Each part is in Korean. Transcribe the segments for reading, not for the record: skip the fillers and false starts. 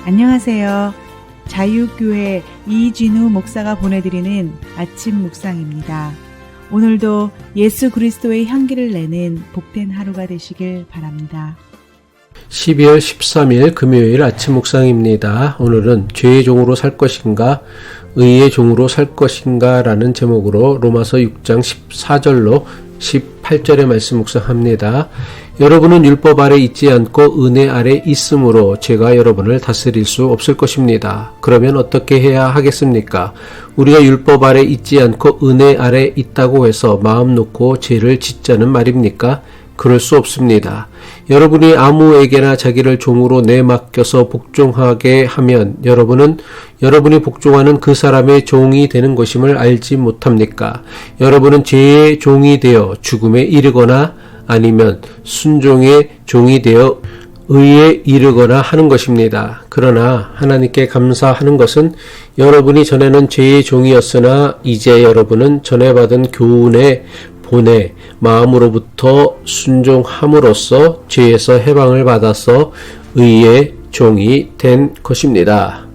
안녕하세요. 자유교회 이진우 목사가 보내드리는 아침 묵상입니다. 오늘도 예수 그리스도의 향기를 내는 복된 하루가 되시길 바랍니다. 12월 13일 금요일 아침 묵상입니다. 오늘은 죄의 종으로 살 것인가 의의 종으로 살 것인가 라는 제목으로 로마서 6장 14절로 18절의 말씀 묵상합니다. 여러분은 율법 아래 있지 않고 은혜 아래 있으므로 죄가 여러분을 다스릴 수 없을 것입니다. 그러면 어떻게 해야 하겠습니까? 우리가 율법 아래 있지 않고 은혜 아래 있다고 해서 마음 놓고 죄를 짓자는 말입니까? 그럴 수 없습니다. 여러분이 아무에게나 자기를 종으로 내맡겨서 복종하게 하면 여러분이 복종하는 그 사람의 종이 되는 것임을 알지 못합니까? 여러분은 죄의 종이 되어 죽음에 이르거나 아니면 순종의 종이 되어 의에 이르거나 하는 것입니다. 그러나 하나님께 감사하는 것은 여러분이 전에는 죄의 종이었으나 이제 여러분은 전에 받은 교훈의 본의 마음으로부터 순종함으로써 죄에서 해방을 받아서 의의 종이 된 것입니다.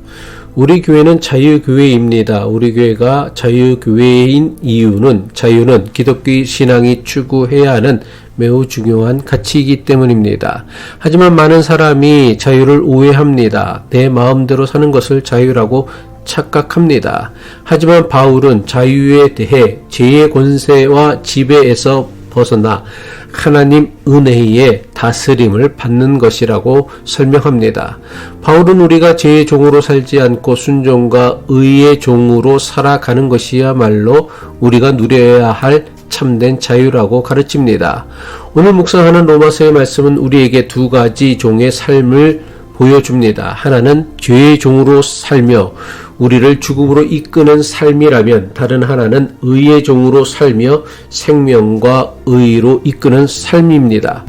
우리 교회는 자유교회입니다. 우리 교회가 자유교회인 자유는 기독교 신앙이 추구해야 하는 매우 중요한 가치이기 때문입니다. 하지만 많은 사람이 자유를 오해합니다. 내 마음대로 사는 것을 자유라고 착각합니다. 하지만 바울은 자유에 대해 죄의 권세와 지배에서 벗어나 하나님 은혜의 다스림을 받는 것이라고 설명합니다. 바울은 우리가 죄의 종으로 살지 않고 순종과 의의 종으로 살아가는 것이야말로 우리가 누려야 할 참된 자유라고 가르칩니다. 오늘 묵상하는 로마서의 말씀은 우리에게 두 가지 종의 삶을 보여줍니다. 하나는 죄의 종으로 살며 우리를 죽음으로 이끄는 삶이라면 다른 하나는 의의 종으로 살며 생명과 의로 이끄는 삶입니다.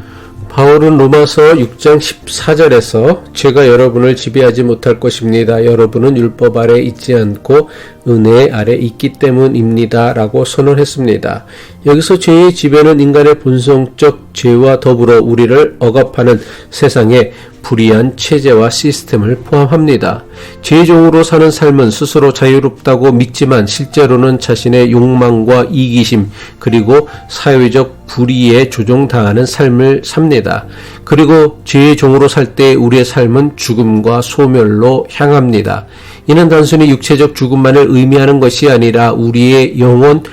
바울은 로마서 6장 14절에서 죄가 여러분을 지배하지 못할 것입니다. 여러분은 율법 아래 있지 않고 은혜 아래 있기 때문입니다. 라고 선언했습니다. 여기서 죄의 지배는 인간의 본성적 죄와 더불어 우리를 억압하는 세상의 불의한 체제와 시스템을 포함합니다. 죄의 종으로 사는 삶은 스스로 자유롭다고 믿지만 실제로는 자신의 욕망과 이기심 그리고 사회적 불의에 조종당하는 삶을 삽니다. 그리고 죄의 종으로 살 때 우리의 삶은 죽음과 소멸로 향합니다. 이는 단순히 육체적 죽음만을 의미하는 것이 아니라 우리의 영혼,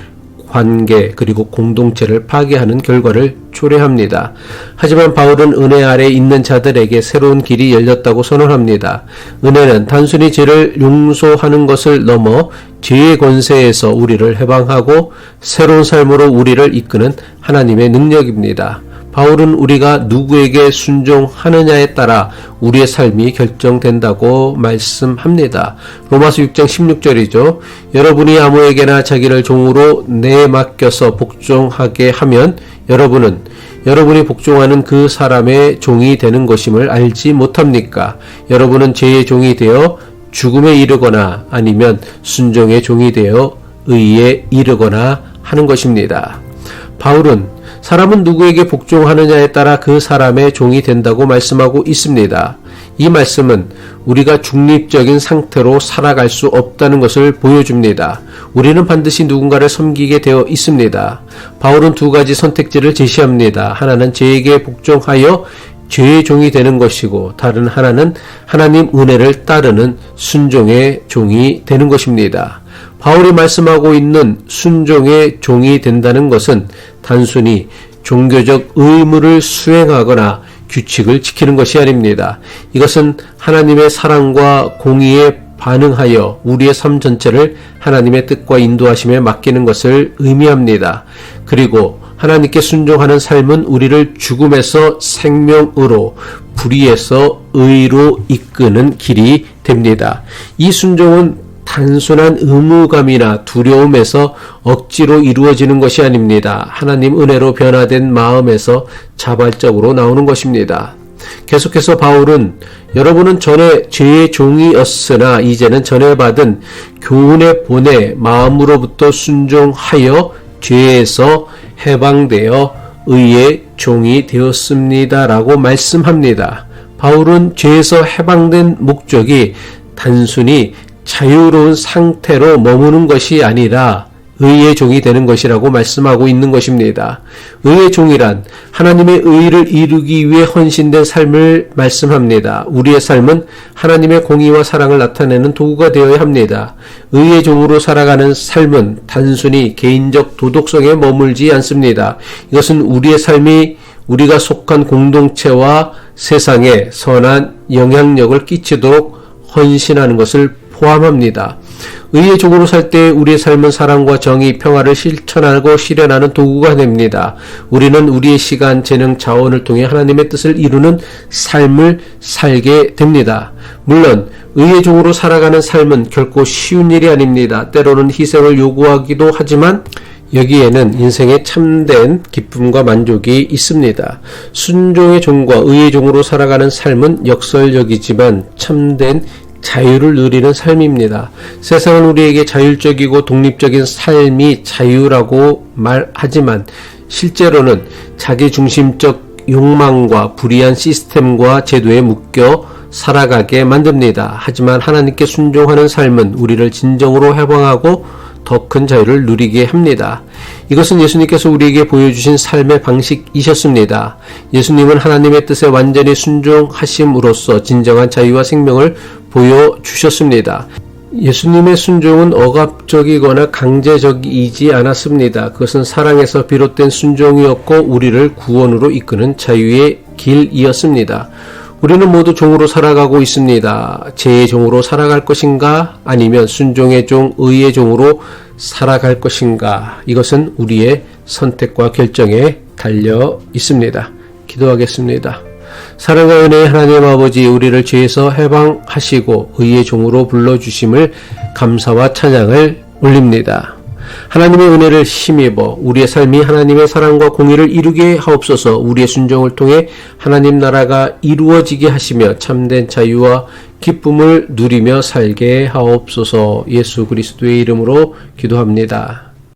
관계 그리고 공동체를 파괴하는 결과를 초래합니다. 하지만 바울은 은혜 아래 있는 자들에게 새로운 길이 열렸다고 선언합니다. 은혜는 단순히 죄를 용서하는 것을 넘어 죄의 권세에서 우리를 해방하고 새로운 삶으로 우리를 이끄는 하나님의 능력입니다. 바울은 우리가 누구에게 순종하느냐에 따라 우리의 삶이 결정된다고 말씀합니다. 로마서 6장 16절이죠. 여러분이 아무에게나 자기를 종으로 내맡겨서 복종하게 하면 여러분이 복종하는 그 사람의 종이 되는 것임을 알지 못합니까? 여러분은 죄의 종이 되어 죽음에 이르거나 아니면 순종의 종이 되어 의에 이르거나 하는 것입니다. 바울은 사람은 누구에게 복종하느냐에 따라 그 사람의 종이 된다고 말씀하고 있습니다. 이 말씀은 우리가 중립적인 상태로 살아갈 수 없다는 것을 보여줍니다. 우리는 반드시 누군가를 섬기게 되어 있습니다. 바울은 두 가지 선택지를 제시합니다. 하나는 죄에게 복종하여 죄의 종이 되는 것이고 다른 하나는 하나님 은혜를 따르는 순종의 종이 되는 것입니다. 바울이 말씀하고 있는 순종의 종이 된다는 것은 단순히 종교적 의무를 수행하거나 규칙을 지키는 것이 아닙니다. 이것은 하나님의 사랑과 공의에 반응하여 우리의 삶 전체를 하나님의 뜻과 인도하심에 맡기는 것을 의미합니다. 그리고 하나님께 순종하는 삶은 우리를 죽음에서 생명으로, 불의에서 의로 이끄는 길이 됩니다. 이 순종은 단순한 의무감이나 두려움에서 억지로 이루어지는 것이 아닙니다. 하나님 은혜로 변화된 마음에서 자발적으로 나오는 것입니다. 계속해서 바울은 여러분은 전에 죄의 종이었으나 이제는 전에 받은 교훈의 본의 마음으로부터 순종하여 죄에서 해방되어 의의 종이 되었습니다라고 말씀합니다. 바울은 죄에서 해방된 목적이 단순히 자유로운 상태로 머무는 것이 아니라 의의 종이 되는 것이라고 말씀하고 있는 것입니다. 의의 종이란 하나님의 의를 이루기 위해 헌신된 삶을 말씀합니다. 우리의 삶은 하나님의 공의와 사랑을 나타내는 도구가 되어야 합니다. 의의 종으로 살아가는 삶은 단순히 개인적 도덕성에 머물지 않습니다. 이것은 우리의 삶이 우리가 속한 공동체와 세상에 선한 영향력을 끼치도록 헌신하는 것을 포함합니다. 의의 종으로 살 때 우리의 삶은 사랑과 정의, 평화를 실천하고 실현하는 도구가 됩니다. 우리는 우리의 시간, 재능, 자원을 통해 하나님의 뜻을 이루는 삶을 살게 됩니다. 물론 의의 종으로 살아가는 삶은 결코 쉬운 일이 아닙니다. 때로는 희생을 요구하기도 하지만 여기에는 인생의 참된 기쁨과 만족이 있습니다. 순종의 종과 의의 종으로 살아가는 삶은 역설적이지만 참된 자유를 누리는 삶입니다. 세상은 우리에게 자율적이고 독립적인 삶이 자유라고 말하지만 실제로는 자기중심적 욕망과 불의한 시스템과 제도에 묶여 살아가게 만듭니다. 하지만 하나님께 순종하는 삶은 우리를 진정으로 해방하고 더 큰 자유를 누리게 합니다. 이것은 예수님께서 우리에게 보여주신 삶의 방식이셨습니다. 예수님은 하나님의 뜻에 완전히 순종하심으로써 진정한 자유와 생명을 보여주셨습니다. 예수님의 순종은 억압적이거나 강제적이지 않았습니다. 그것은 사랑에서 비롯된 순종이었고 우리를 구원으로 이끄는 자유의 길이었습니다. 우리는 모두 종으로 살아가고 있습니다. 죄의 종으로 살아갈 것인가? 아니면 순종의 종, 의의 종으로 살아갈 것인가? 이것은 우리의 선택과 결정에 달려 있습니다. 기도하겠습니다. 사랑과 은혜의 하나님 아버지, 우리를 죄에서 해방하시고 의의 종으로 불러주심을 감사와 찬양을 올립니다. 하나님의 은혜를 힘입어 우리의 삶이 하나님의 사랑과 공의를 이루게 하옵소서. 우리의 순종을 통해 하나님 나라가 이루어지게 하시며 참된 자유와 기쁨을 누리며 살게 하옵소서. 예수 그리스도의 이름으로 기도합니다.